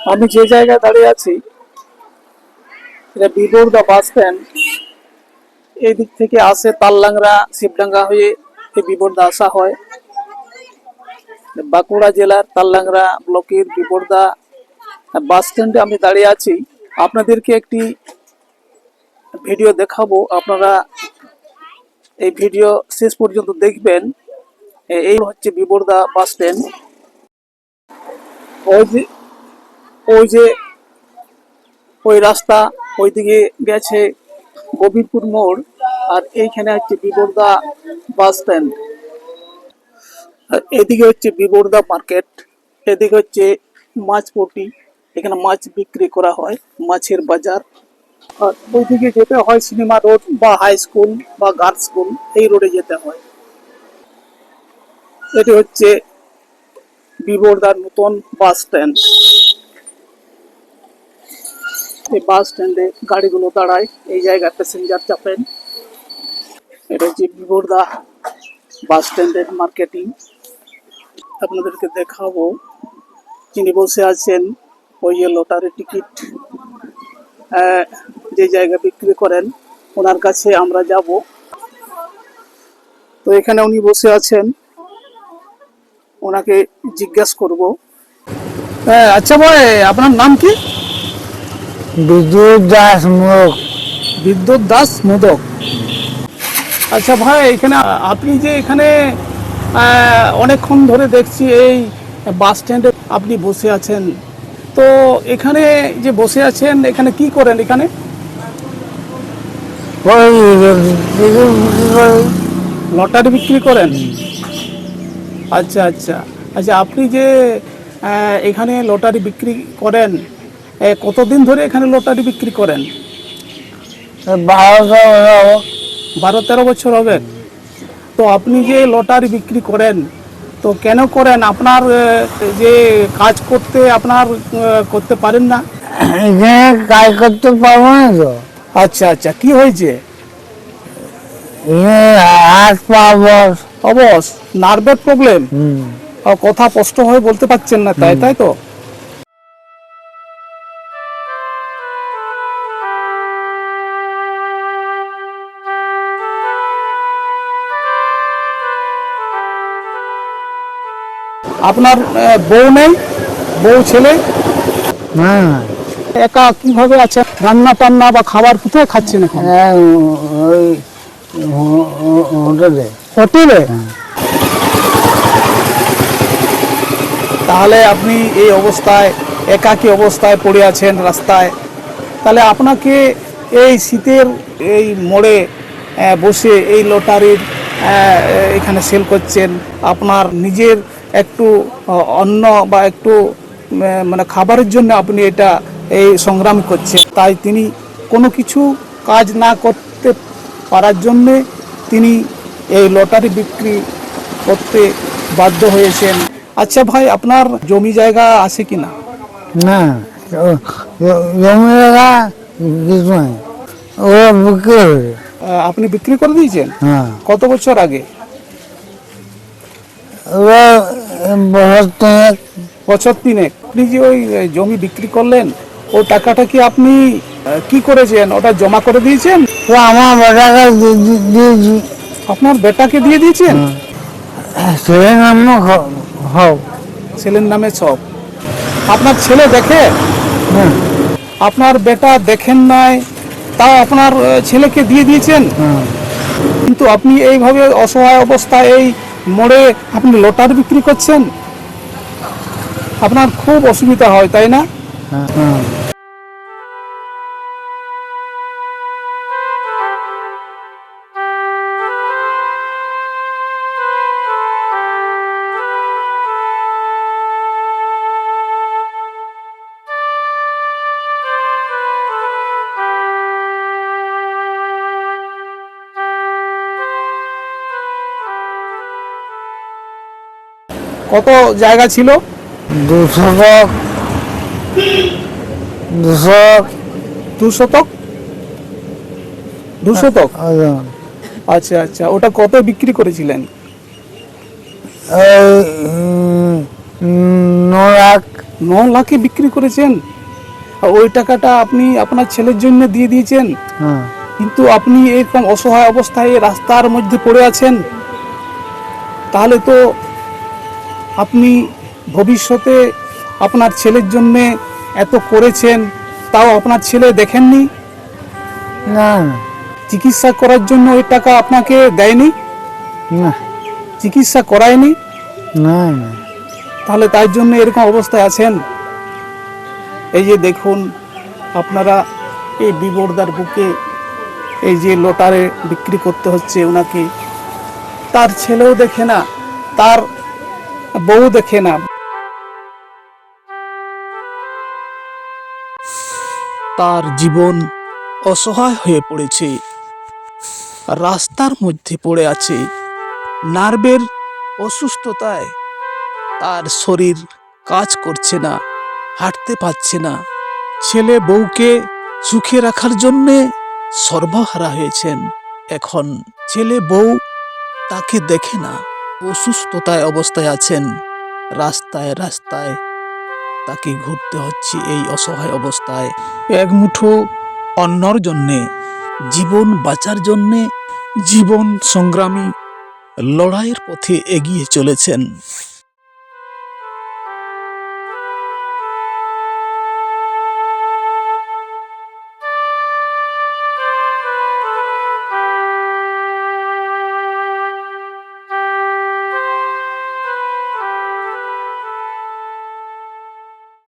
আমি যে জায়গায় দাঁড়িয়ে আছি এটা বিবর্দা বাস স্ট্যান্ড। এই দিক থেকে আসে তাললাংরা শিবডাঙ্গা হয়ে এই বিবর্দা আসা হয়। বাঁকুড়া জেলার তাললাংরা ব্লকের বিবর্দা বাস স্ট্যান্ডে আমি দাঁড়িয়ে আছি। আপনাদেরকে একটি ভিডিও দেখাবো, আপনারা এই ভিডিও শেষ পর্যন্ত দেখবেন। এই হচ্ছে বিবর্দা বাস স্ট্যান্ড। ওই যে ওই রাস্তা ওইদিকে গেছে গোবিন্দপুর মোড়, আর এইখানে হচ্ছে বিবর্দা বাস স্ট্যান্ড। এদিকে হচ্ছে বিবর্দা মার্কেট, এদিকে হচ্ছে মাছপট্টি, এখানে মাছ বিক্রি করা হয়, মাছের বাজার। আর ওইদিকে যেতে হয় সিনেমা রোড বা হাই স্কুল বা গার্লস স্কুল, এই রোডে যেতে হয়। এটি হচ্ছে বিবর্দার নতুন বাস স্ট্যান্ড। এই বাস স্ট্যান্ডে গাড়িগুলো দাঁড়ায়, এই জায়গায় প্যাসেঞ্জার চাপেন। এটা হচ্ছে বিবর্দা বাস স্ট্যান্ডের মার্কেটিং। আপনাদেরকে দেখাবো, যিনি বসে আছেন ওই যে লটারি টিকিট যে জায়গা বিক্রি করেন, ওনার কাছে আমরা যাব। তো এখানে উনি বসে আছেন, ওনাকে জিজ্ঞাসা করব। আচ্ছা ভাই, আপনার নাম কি? বিদ্যুৎ দাস মোদক। বিদ্যুৎ দাস মোদক। আচ্ছা ভাই, এখানে আপনি যে এখানে অনেকক্ষণ ধরে দেখছি এই বাস স্ট্যান্ডে আপনি বসে আছেন, তো এখানে যে বসে আছেন এখানে কি করেন? এখানে লটারি বিক্রি করেন? আচ্ছা আচ্ছা আচ্ছা, আপনি যে এখানে লটারি বিক্রি করেন, কতদিন ধরে এখানে লটারি বিক্রি করেন? 12-13 বছর হবে। তো আপনি যে লটারি বিক্রি করেন, তো কেন করেন? আপনার যে কাজ করতে আপনার করতে পারেন না? এখানে কাজ করতে পারবো না তো। আচ্ছা আচ্ছা, কি হয়েছে? হাত পা অবশ নার্ভের প্রবলেম, কথা স্পষ্ট হয়ে বলতে পারছেন না, তাই তাই তো? আপনার বউ নেই? বউ ছেলে? হ্যাঁ, একা কিভাবে আছেন? রান্না টান্না বা খাবার কোথায় খাচ্ছেন এখন? ওই হোটেলে। হোটেলে? তাহলে আপনি এই অবস্থায় একাকী অবস্থায় পড়ে আছেন রাস্তায়, তাহলে আপনাকে এই শীতের এই মোড়ে বসে এই লটারির এখানে সেল করছেন, আপনার নিজের একটু অন্ন বা একটু মানে খাবারের জন্য আপনি এটা এই সংগ্রাম করছেন। তাই তিনি কোনো কিছু কাজ না করতে পারার জন্যে তিনি এই লটারি বিক্রি করতে বাধ্য হয়েছেন। আচ্ছা ভাই, আপনার জমি জায়গা আছে কি না? না, জমি জায়গা কিছু নাই, ওরা বিক্রি হবে। আপনি বিক্রি করে দিয়েছেন? হ্যাঁ, কত বছর আগে? ওরা বছর তিনেক। আপনি যে ওই জমি বিক্রি করলেন, ও টাকাটা কি আপনি কি করেছেন? ওটা জমা করে দিয়েছেন? আমার বেটাকে দিয়েছি। আপনার বেটাকে দিয়ে দিয়েছেন? ছেলের নামও হোক। ছেলের নামে সব? আপনার ছেলে দেখে? হ্যাঁ, আপনার বেটা দেখেন নাই, তাও আপনার ছেলেকে দিয়ে দিয়েছেন? হ্যাঁ। কিন্তু আপনি এইভাবে অসহায় অবস্থায় এই মোড়ে আপনি লটারি বিক্রি করছেন, আপনার খুব অসুবিধা হয়, তাই না? হ্যাঁ। কত জায়গা ছিল? 200 200। আচ্ছা আচ্ছা, ওটা কত বিক্রি করেছিলেন? 9 লাখ। 9 লাখে বিক্রি করেছেন, আর ওই টাকাটা আপনি আপনার ছেলের জন্য দিয়ে দিয়েছেন, হ্যাঁ কিন্তু আপনি এরকম অসহায় অবস্থায় রাস্তার মধ্যে পড়ে আছেন। তাহলে তো আপনি ভবিষ্যতে আপনার ছেলের জন্য এত করেছেন, তাও আপনার ছেলে দেখেননি? না না চিকিৎসা করার জন্য ওই টাকা আপনাকে দেয়নি? না চিকিৎসা করায়নি? না না তাহলে তার জন্য এরকম অবস্থায় আছেন। এই যে দেখুন আপনারা, এই বিবর্দার বুকে এই যে লটারে বিক্রি করতে হচ্ছে ওনাকে, তার ছেলেও দেখে না, তার বউ দেখে না, তার জীবন অসহায় হয়ে পড়েছে, রাস্তার মধ্যে পড়ে আছে। নার্ভের অসুস্থতায় তার শরীর কাজ করছে না, হাঁটতে পারছে না। ছেলে বউকে সুখে রাখার জন্যে সর্বহারা হয়েছেন। এখন ছেলে বউ তাকে দেখে না, অসুস্থতায় অবস্থায় আছেন। রাস্তায় রাস্তায় তাকে ঘুরতে হচ্ছে এই অসহায় অবস্থায়। এক মুঠো অন্নর জন্যে, জীবন বাঁচার জন্যে জীবন সংগ্রামী লড়াইয়ের পথে এগিয়ে চলেছেন।